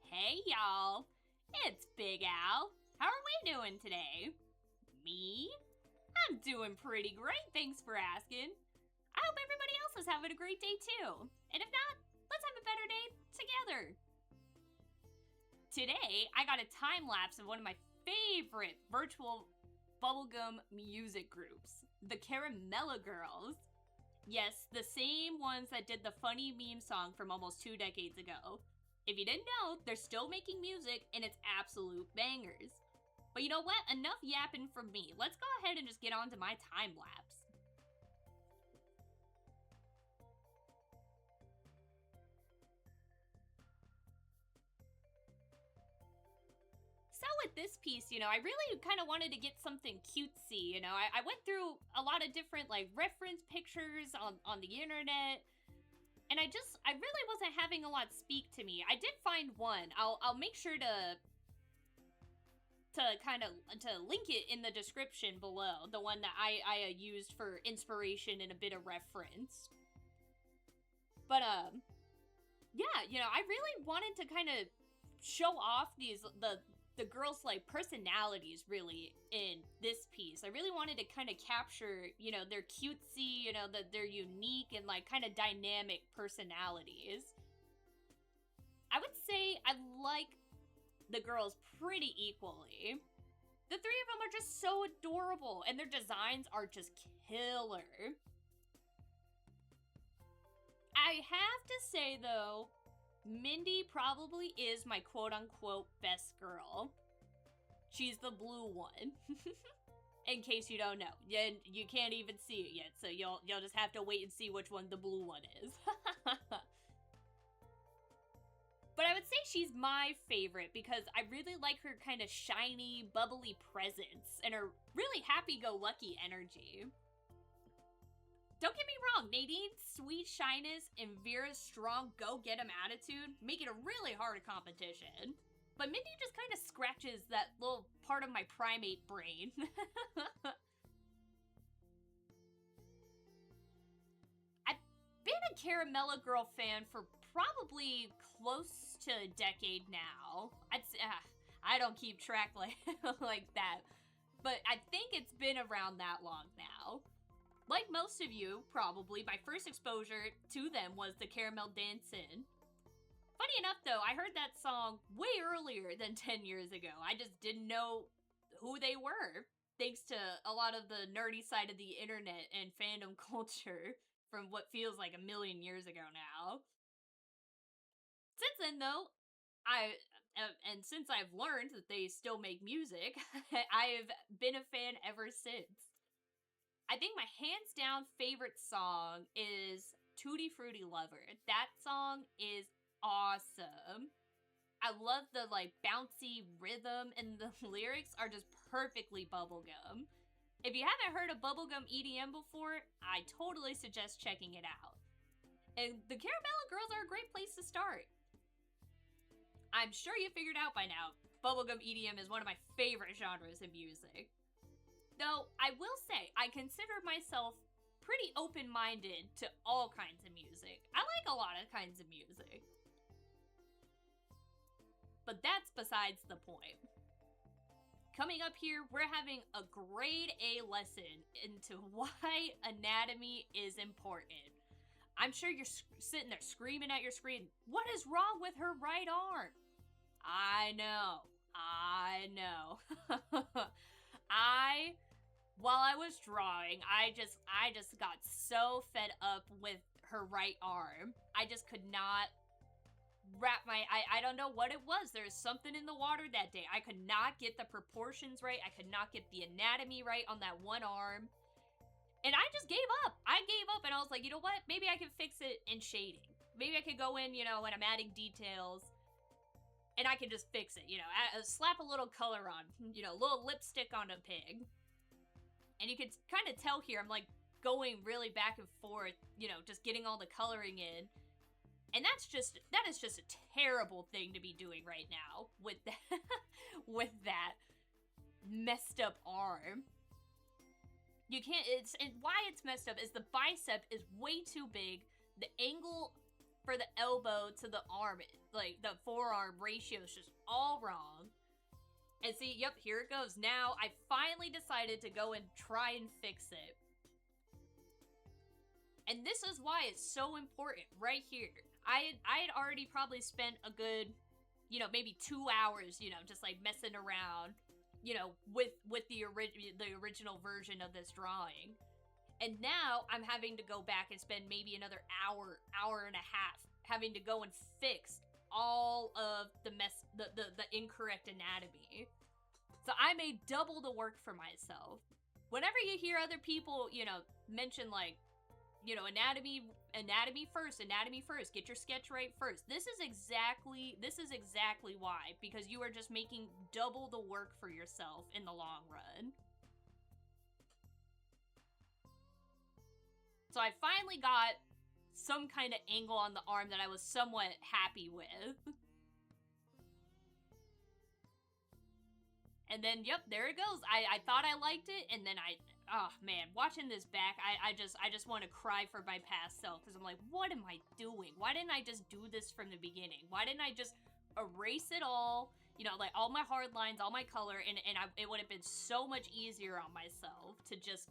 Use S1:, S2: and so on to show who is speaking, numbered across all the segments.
S1: Hey y'all, it's Big Al. How are we doing today? Me? I'm doing pretty great, thanks for asking. I hope everybody else is having a great day too. And if not, let's have a better day together. Today, I got a time lapse of one of my favorite virtual bubblegum music groups, the Caramella Girls. Yes, the same ones that did the funny meme song from almost 2 decades ago. If you didn't know, they're still making music and it's absolute bangers. But you know what? Enough yapping from me. Let's go ahead and just get on to my time lapse. So with this piece, I really kind of wanted to get something cutesy, I went through a lot of different reference pictures on the internet, and I really wasn't having a lot speak to me. I did find one. I'll make sure to link it in the description below, the one that I used for inspiration and a bit of reference. But yeah, I really wanted to kind of show off the girls' personalities really in this piece. I really wanted to kind of capture, their cutesy, their unique and kind of dynamic personalities. I would say I like the girls pretty equally. The three of them are just so adorable and their designs are just killer. I have to say though, Mindy probably is my quote-unquote best girl. She's the blue one. In case you don't know. You can't even see it yet, so you'll just have to wait and see which one the blue one is. But I would say she's my favorite because I really like her kind of shiny, bubbly presence and her really happy-go-lucky energy. Don't get me wrong, Nadine's sweet shyness and Vera's strong go-get-em attitude make it a really hard competition. But Mindy just kind of scratches that little part of my primate brain. I've been a Caramella Girl fan for probably close to a decade now. I don't keep track like that, but I think it's been around that long now. Like most of you, probably, my first exposure to them was the Caramel Dancin'. Funny enough, though, I heard that song way earlier than 10 years ago. I just didn't know who they were, thanks to a lot of the nerdy side of the internet and fandom culture from what feels like a million years ago now. Since then, though, since I've learned that they still make music, I've been a fan ever since. I think my hands down favorite song is Tutti Frutti Lover. That song is awesome. I love the bouncy rhythm and the lyrics are just perfectly bubblegum. If you haven't heard of bubblegum EDM before, I totally suggest checking it out. And the Caramella Girls are a great place to start. I'm sure you figured out by now, bubblegum EDM is one of my favorite genres of music. Though, I will say, I consider myself pretty open-minded to all kinds of music. I like a lot of kinds of music. But that's besides the point. Coming up here, we're having a grade A lesson into why anatomy is important. I'm sure you're sitting there screaming at your screen, what is wrong with her right arm? I know. While I was drawing, I just got so fed up with her right arm. I just could not wrap I don't know what it was. There was something in the water that day. I could not get the proportions right. I could not get the anatomy right on that one arm. And I just gave up. I gave up and I was like, you know what? Maybe I can fix it in shading. Maybe I could go in, when I'm adding details and I can just fix it, slap a little color on, a little lipstick on a pig. And you could kind of tell here, I'm going really back and forth, just getting all the coloring in. And that is just a terrible thing to be doing right now with that, with that messed up arm. You can't, and why it's messed up is the bicep is way too big. The angle for the elbow to the arm like, the forearm ratio is just all wrong. And see, yep, here it goes. Now, I finally decided to go and try and fix it. And this is why it's so important, right here. I had already probably spent a good, you know, maybe 2 hours, you know, just, like, messing around, you know, with the original version of this drawing. And now, I'm having to go back and spend maybe another hour and a half, having to go and fix all of the incorrect anatomy. So I made double the work for myself. Whenever you hear other people, you know, mention, like, you know, anatomy first, get your sketch right first. This is exactly why, because you are just making double the work for yourself in the long run. So I finally got some kind of angle on the arm that I was somewhat happy with. And then, yep, there it goes. I thought I liked it, and then oh man, watching this back, I just want to cry for my past self, because I'm like, what am I doing? Why didn't I just do this from the beginning? Why didn't I just erase it all, you know, like all my hard lines, all my color, and it would have been so much easier on myself to just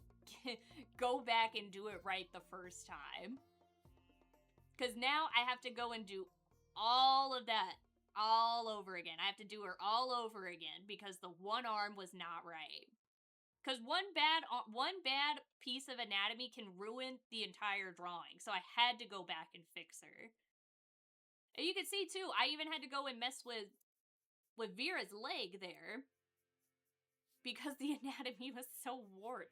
S1: go back and do it right the first time. Because now I have to go and do all of that all over again. I have to do her all over again because the one arm was not right. Because one bad piece of anatomy can ruin the entire drawing. So I had to go back and fix her. And you can see too, I even had to go and mess with Vera's leg there. Because the anatomy was so warped.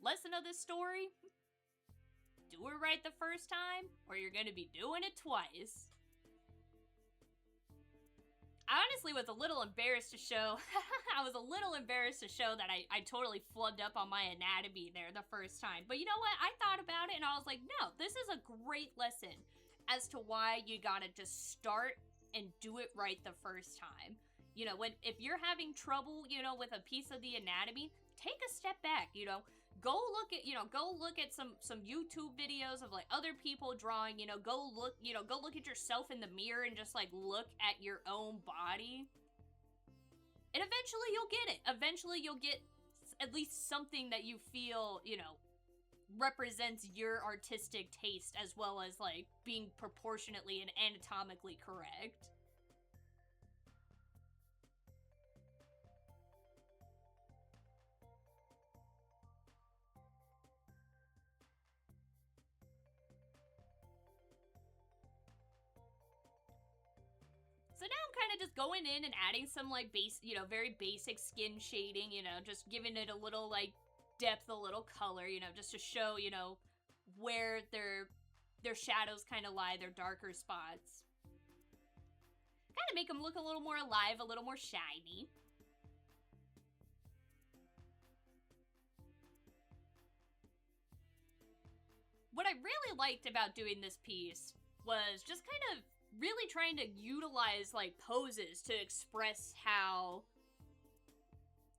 S1: Lesson of this story? Do it right the first time, or you're gonna be doing it twice. I honestly was a little embarrassed to show, that I totally flubbed up on my anatomy there the first time. But you know what? I thought about it and I was like, no, this is a great lesson as to why you gotta just start and do it right the first time. You know, if you're having trouble, you know, with a piece of the anatomy, take a step back, you know. Go look at some YouTube videos of like other people drawing, you know, go look at yourself in the mirror and just like look at your own body. And eventually you'll get it. Eventually you'll get at least something that you feel, you know, represents your artistic taste as well as like being proportionately and anatomically correct. So now I'm kind of just going in and adding some, like, very basic skin shading, you know, just giving it a little, like, depth, a little color, you know, just to show, you know, where their shadows kind of lie, their darker spots. Kind of make them look a little more alive, a little more shiny. What I really liked about doing this piece was just kind of really trying to utilize, like, poses to express how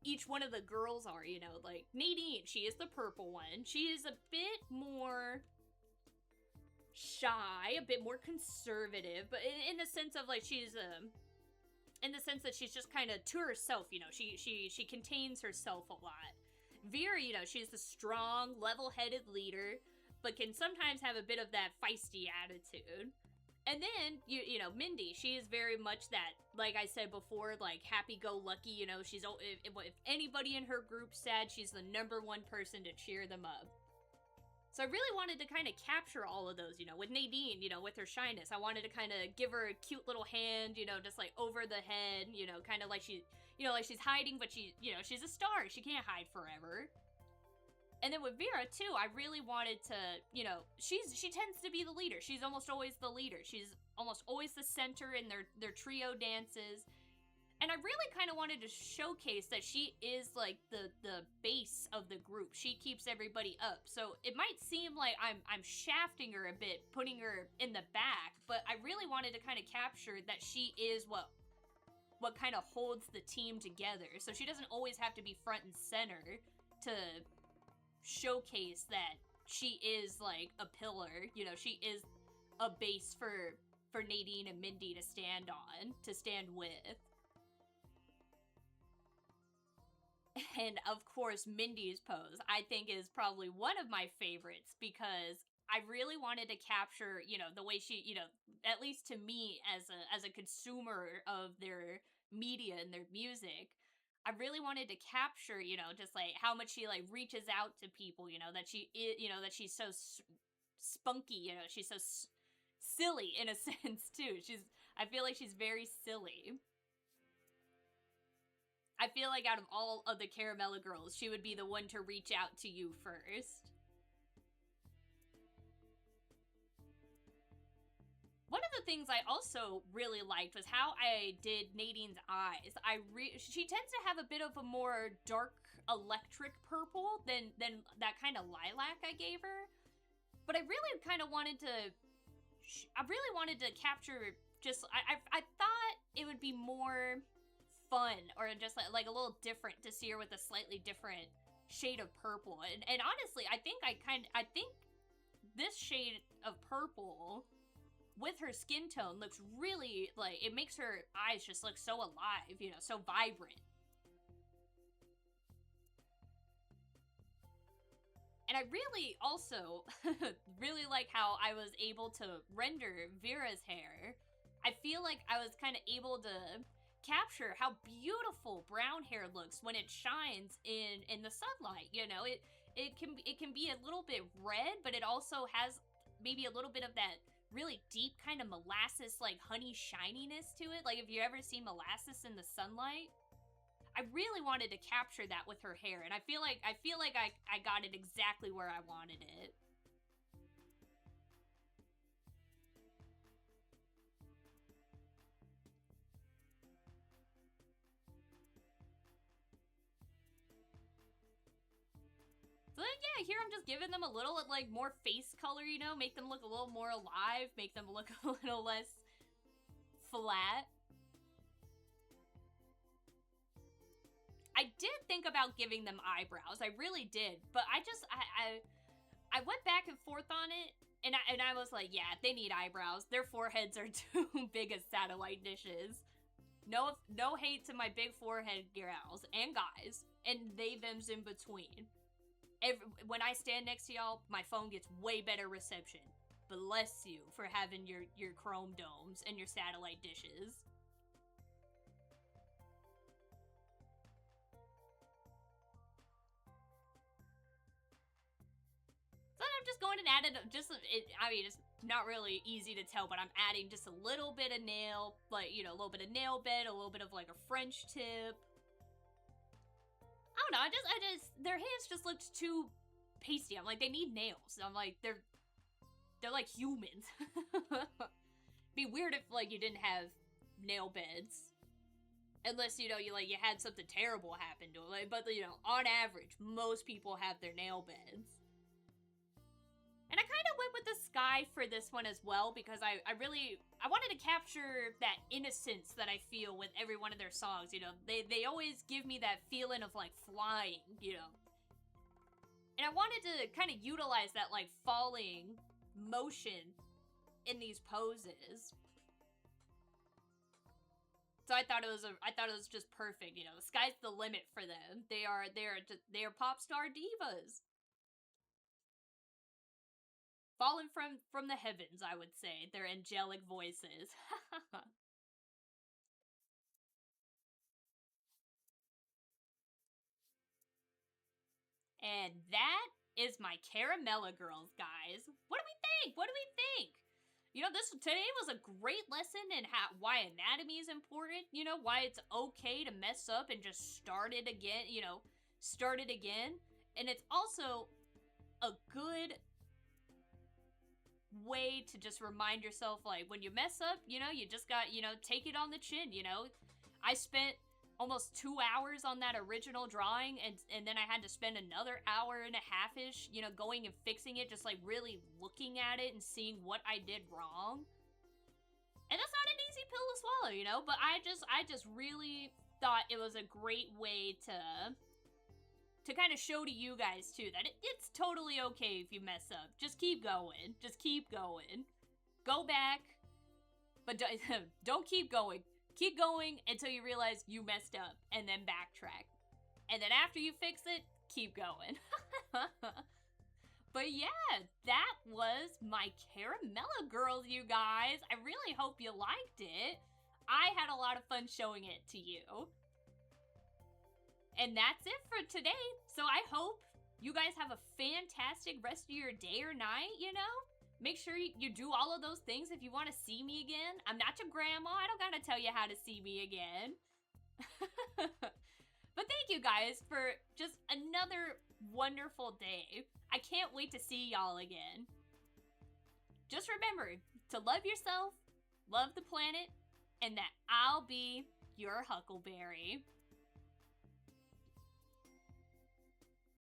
S1: each one of the girls are, you know, like, Nadine, she is the purple one. She is a bit more shy, a bit more conservative, but in the sense of, like, in the sense that she's just kind of to herself, you know, she contains herself a lot. Vera, you know, she's the strong, level-headed leader, but can sometimes have a bit of that feisty attitude. And then, you know, Mindy, she is very much that, like I said before, like, happy-go-lucky, you know, she's, if anybody in her group's sad, she's the #1 person to cheer them up. So I really wanted to kind of capture all of those, you know, with Nadine, you know, with her shyness. I wanted to kind of give her a cute little hand, you know, just, like, over the head, you know, kind of like she, you know, like she's hiding, but she, you know, she's a star, she can't hide forever. And then with Vera, too, I really wanted to, you know, she tends to be the leader. She's almost always the leader. She's almost always the center in their trio dances. And I really kind of wanted to showcase that she is, like, the base of the group. She keeps everybody up. So it might seem like I'm shafting her a bit, putting her in the back, but I really wanted to kind of capture that she is what kind of holds the team together. So she doesn't always have to be front and center to showcase that she is like a pillar, you know, she is a base for Nadine and Mindy to stand on, to stand with. And of course, Mindy's pose, I think, is probably one of my favorites because I really wanted to capture, you know, the way she, you know, at least to me as a consumer of their media and their music, I really wanted to capture, you know, just like how much she like reaches out to people, you know, that she is, you know, that she's so spunky, you know, she's so silly in a sense too. I feel like she's very silly. I feel like out of all of the Caramella girls, she would be the one to reach out to you first. One of the things I also really liked was how I did Nadine's eyes. She tends to have a bit of a more dark electric purple than that kind of lilac I gave her. But I really kind of wanted to capture just, I thought it would be more fun or just like a little different to see her with a slightly different shade of purple. And honestly, I think this shade of purple with her skin tone looks really, like, it makes her eyes just look so alive, you know, so vibrant. And I really also really like how I was able to render Vera's hair. I feel like I was kind of able to capture how beautiful brown hair looks when it shines in the sunlight. You know, it can be a little bit red, but it also has maybe a little bit of that really deep kind of molasses, like honey shininess to it. Like if you ever see molasses in the sunlight, I really wanted to capture that with her hair, and I feel like I got it exactly where I wanted it. So yeah, here I'm just giving them a little like more face color, you know, make them look a little more alive, make them look a little less flat. I did think about giving them eyebrows, I really did, but I went back and forth on it, and I was like, yeah, they need eyebrows. Their foreheads are too big as satellite dishes. No hate to my big forehead gals and guys, and they thems in between. When I stand next to y'all, my phone gets way better reception. Bless you for having your chrome domes and your satellite dishes. So I'm just going and adding I mean, it's not really easy to tell, but I'm adding just a little bit of nail, like, you know, a little bit of nail bed, a little bit of like a French tip. I don't know, I just, their hands just looked too pasty. I'm like, they need nails. I'm like, they're like humans. Be weird if, like, you didn't have nail beds. Unless, you know, you had something terrible happen to it. Like, but, you know, on average, most people have their nail beds. And I kind of went with the sky for this one as well, because I wanted to capture that innocence that I feel with every one of their songs, you know. They always give me that feeling of, like, flying, you know. And I wanted to kind of utilize that, like, falling motion in these poses. So I thought it was just perfect, you know. The sky's the limit for them. They are pop star divas. Fallen from the heavens, I would say. Their angelic voices. And that is my Caramella girls, guys. What do we think? What do we think? You know, today was a great lesson in why anatomy is important. You know, why it's okay to mess up and just start it again. You know, start it again. And it's also a good way to just remind yourself, like, when you mess up, you know, you just got, you know, take it on the chin, you know. I spent almost 2 hours on that original drawing, and then I had to spend another hour and a half-ish, you know, going and fixing it, just like really looking at it and seeing what I did wrong. And that's not an easy pill to swallow, you know, but I just really thought it was a great way to to kind of show to you guys too that it's totally okay if you mess up. Just keep going. Just keep going. Go back, but don't keep going. Keep going until you realize you messed up, and then backtrack. And then after you fix it, keep going. But yeah, that was my Caramella Girls, you guys. I really hope you liked it. I had a lot of fun showing it to you. And that's it for today. So I hope you guys have a fantastic rest of your day or night, you know? Make sure you do all of those things if you want to see me again. I'm not your grandma. I don't gotta tell you how to see me again. But thank you guys for just another wonderful day. I can't wait to see y'all again. Just remember to love yourself, love the planet, and that I'll be your Huckleberry.